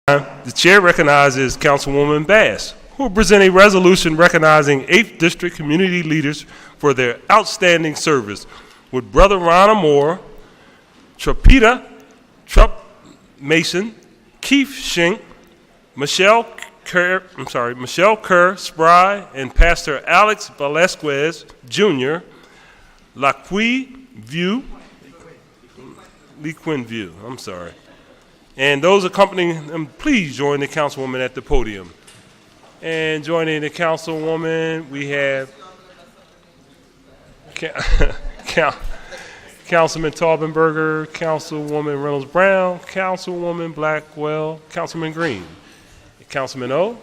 The chair recognizes Councilwoman Bass, who will present a resolution recognizing 8th District community leaders for their outstanding service, with Brother Ron Moore, Trupp Mason, Keith Schenk, Michelle Kerr Spry, and Pastor Alex Velasquez Jr., Lequin View, And those accompanying them, please join the Councilwoman at the podium. And joining the Councilwoman, we have Councilman Taubenberger, Councilwoman Reynolds Brown, Councilwoman Blackwell, Councilman Green, Councilman O,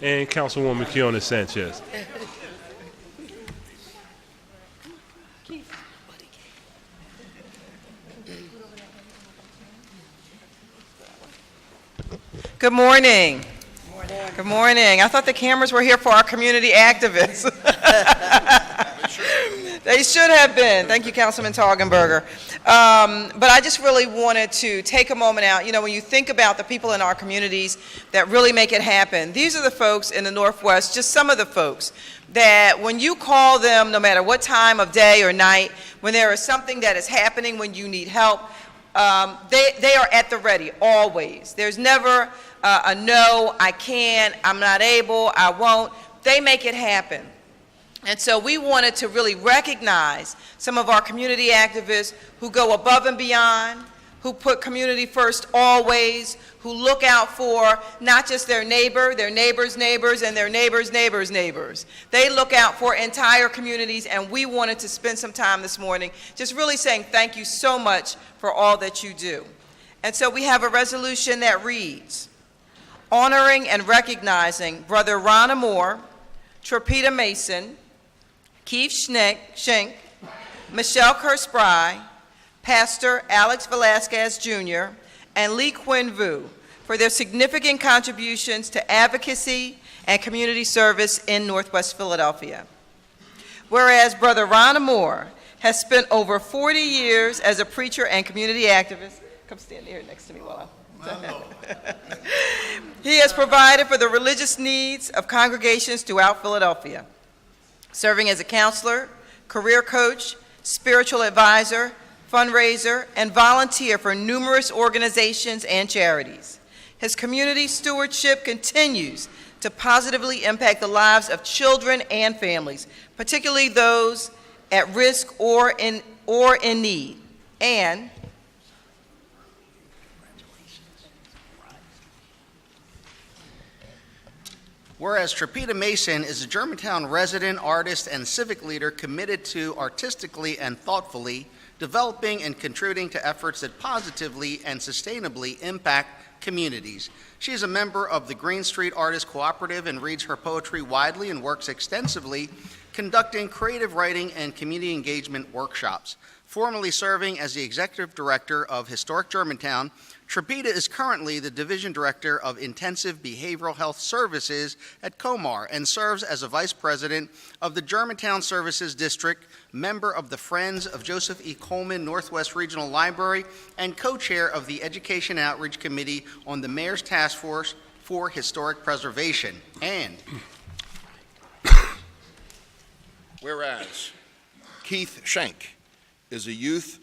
and Councilwoman Kiona Sanchez. Good morning. Good morning. I thought the cameras were here for our community activists. They should have been. Thank you, Councilman Taubenberger. But I just really wanted to take a moment out. You know, when you think about the people in our communities that really make it happen, these are the folks in the Northwest, just some of the folks that when you call them, no matter what time of day or night, when there is something that is happening, when you need help, they are at the ready, always. There's never a no, I can't, I'm not able, I won't. They make it happen. And so we wanted to really recognize some of our community activists who go above and beyond, who put community first always, who look out for not just their neighbor, their neighbor's neighbors, and their neighbor's neighbor's neighbors. They look out for entire communities, and we wanted to spend some time this morning just really saying thank you so much for all that you do. And so we have a resolution that reads, honoring and recognizing Brother Ron Moore, Trupp Mason, Keith Schenk, Michelle Kerr Spry, Pastor Alex Velasquez Jr., and Lequin View for their significant contributions to advocacy and community service in Northwest Philadelphia. Whereas Brother Ron Moore has spent over 40 years as a preacher and community activist. Come stand here next to me while He has provided for the religious needs of congregations throughout Philadelphia, serving as a counselor, career coach, spiritual advisor, fundraiser, and volunteer for numerous organizations and charities. His community stewardship continues to positively impact the lives of children and families, particularly those at risk or in need. And whereas Trupp Mason is a Germantown resident, artist, and civic leader committed to artistically and thoughtfully developing and contributing to efforts that positively and sustainably impact communities. She is a member of the Green Street Artists Cooperative and reads her poetry widely and works extensively conducting creative writing and community engagement workshops. Formerly serving as the executive director of Historic Germantown, Trupp is currently the division director of intensive behavioral health services at Comar and serves as a vice president of the Germantown Services District, member of the Friends of Joseph E. Coleman Northwest Regional Library, and co-chair of the Education Outreach Committee on the Mayor's Task Force for Historic Preservation. And whereas Keith Schenk is a youth,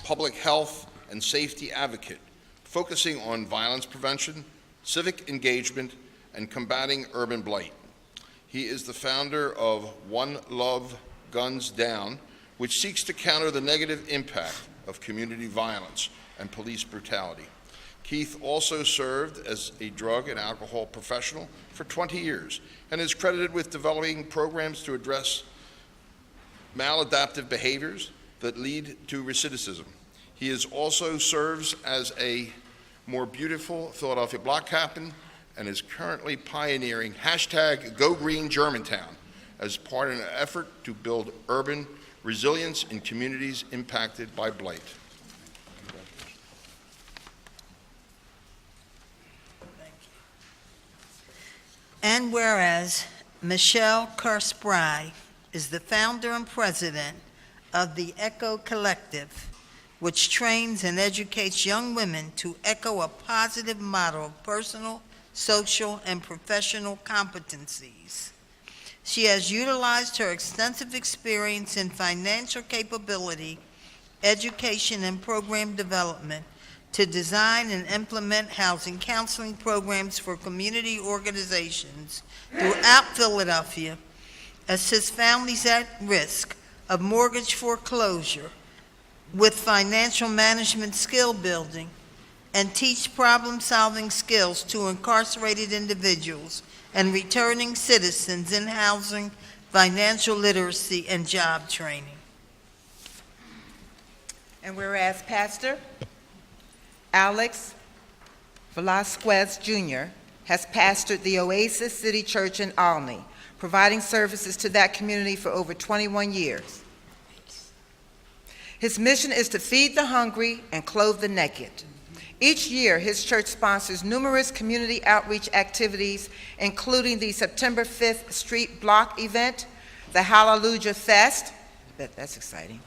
public health, and safety advocate focusing on violence prevention, civic engagement, and combating urban blight. He is the founder of One Love Guns Down, which seeks to counter the negative impact of community violence and police brutality. Keith also served as a drug and alcohol professional for 20 years and is credited with developing programs to address maladaptive behaviors that lead to recidivism. He also serves as a More Beautiful Philadelphia block captain and is currently pioneering #GoGreenGermantown as part of an effort to build urban resilience in communities impacted by blight. And whereas Michelle Kerr Spry is the founder and president of the Echo Collective, which trains and educates young women to echo a positive model of personal, social, and professional competencies. She has utilized her extensive experience in financial capability, education, and program development to design and implement housing counseling programs for community organizations throughout Philadelphia, assist families at risk of mortgage foreclosure with financial management skill building, and teach problem-solving skills to incarcerated individuals and returning citizens in housing, financial literacy, and job training. And whereas Pastor Alex Velasquez Jr. has pastored the Oasis City Church in Olney, providing services to that community for over 21 years. His mission is to feed the hungry and clothe the naked. Each year, his church sponsors numerous community outreach activities, including the September 5th Street Block event, the Hallelujah Fest, that's exciting,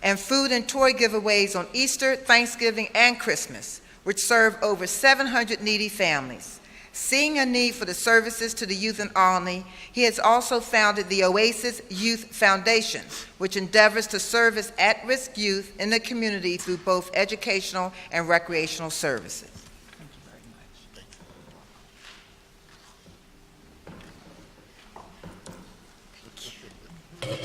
and food and toy giveaways on Easter, Thanksgiving, and Christmas, which serve over 700 needy families. Seeing a need for the services to the youth in Olney, he has also founded the Oasis Youth Foundation, which endeavors to service at-risk youth in the community through both educational and recreational services. Thank you very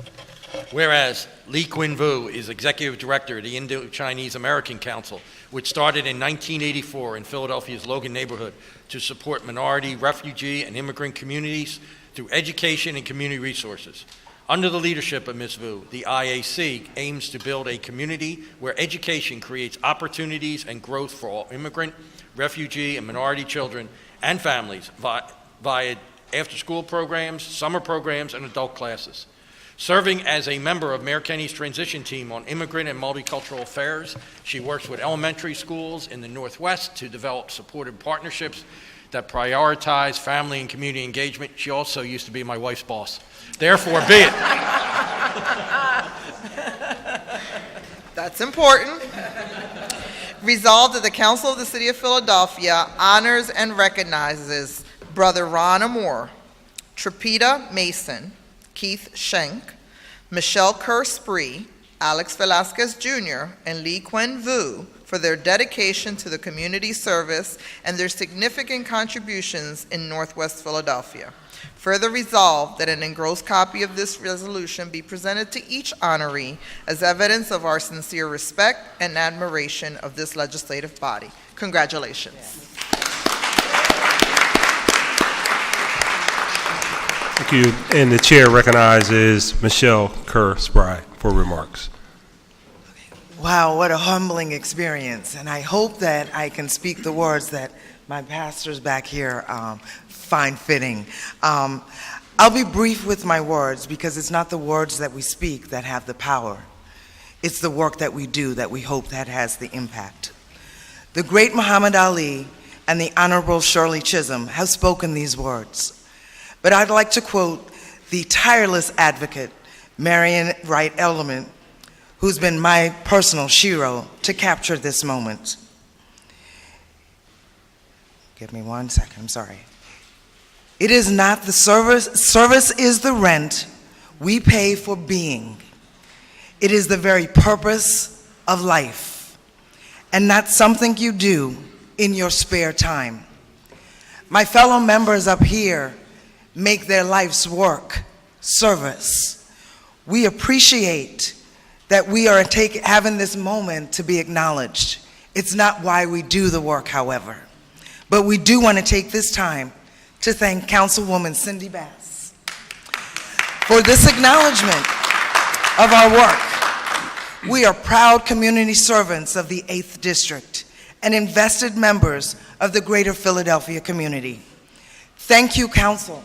much. Whereas Lee Quin Vu is Executive Director of the Indo-Chinese American Council, which started in 1984 in Philadelphia's Logan neighborhood to support minority, refugee, and immigrant communities through education and community resources. Under the leadership of Ms. Vu, the IAC aims to build a community where education creates opportunities and growth for all immigrant, refugee, and minority children and families via after-school programs, summer programs, and adult classes. Serving as a member of Mayor Kenny's transition team on immigrant and multicultural affairs, she works with elementary schools in the Northwest to develop supportive partnerships that prioritize family and community engagement. She also used to be my wife's boss. Therefore, be it. That's important. Resolved that the Council of the City of Philadelphia honors and recognizes Brother Ron Amore, Tripita Mason, Keith Schenk, Michelle Kerr-Spree, Alex Velasquez Jr., and Lee Quin Vu for their dedication to the community service and their significant contributions in Northwest Philadelphia. Further resolved that an engrossed copy of this resolution be presented to each honoree as evidence of our sincere respect and admiration of this legislative body. Congratulations. Yes. Thank you. And the chair recognizes Michelle Kerr-Spree for remarks. Wow, what a humbling experience. And I hope that I can speak the words that my pastors back here find fitting. I'll be brief with my words because it's not the words that we speak that have the power. It's the work that we do that we hope that has the impact. The great Muhammad Ali and the Honorable Shirley Chisholm have spoken these words. But I'd like to quote the tireless advocate, Marian Wright Edelman, who's been my personal shiro to capture this moment. Give me 1 second, I'm sorry. It is not the service is the rent we pay for being. It is the very purpose of life, and not something you do in your spare time. My fellow members up here make their life's work service. We appreciate that we are having this moment to be acknowledged. It's not why we do the work, however, but we do want to take this time to thank Councilwoman Cindy Bass for this acknowledgement of our work. We are proud community servants of the 8th District and invested members of the greater Philadelphia community. Thank you, Council,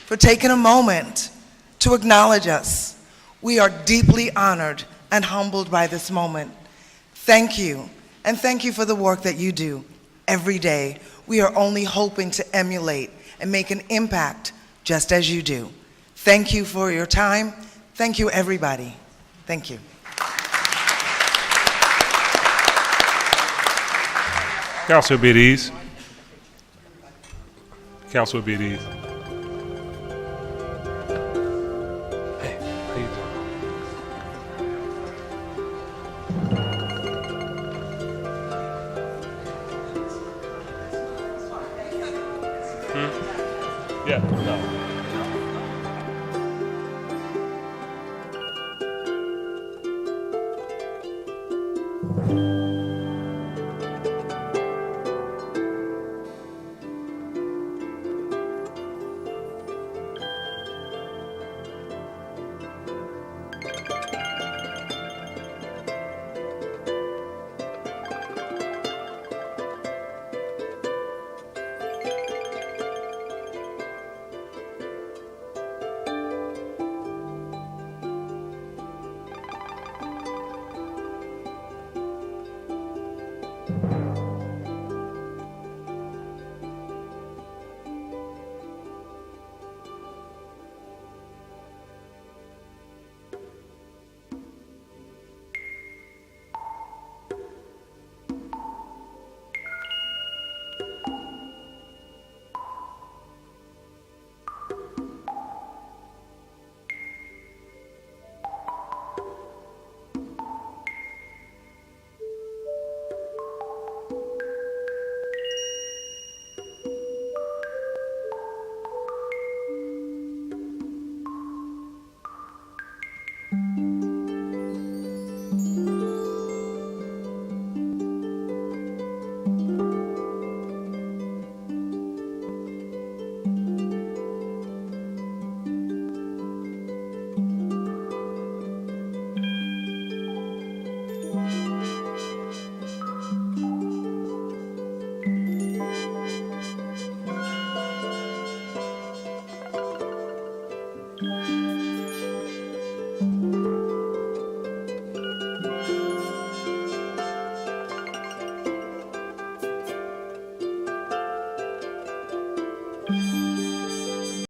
for taking a moment to acknowledge us. We are deeply honored and humbled by this moment. Thank you, and thank you for the work that you do every day. We are only hoping to emulate and make an impact just as you do. Thank you for your time. Thank you, everybody. Thank you. Council be at ease. Council be at ease. Hey, how you doing? Yeah, no.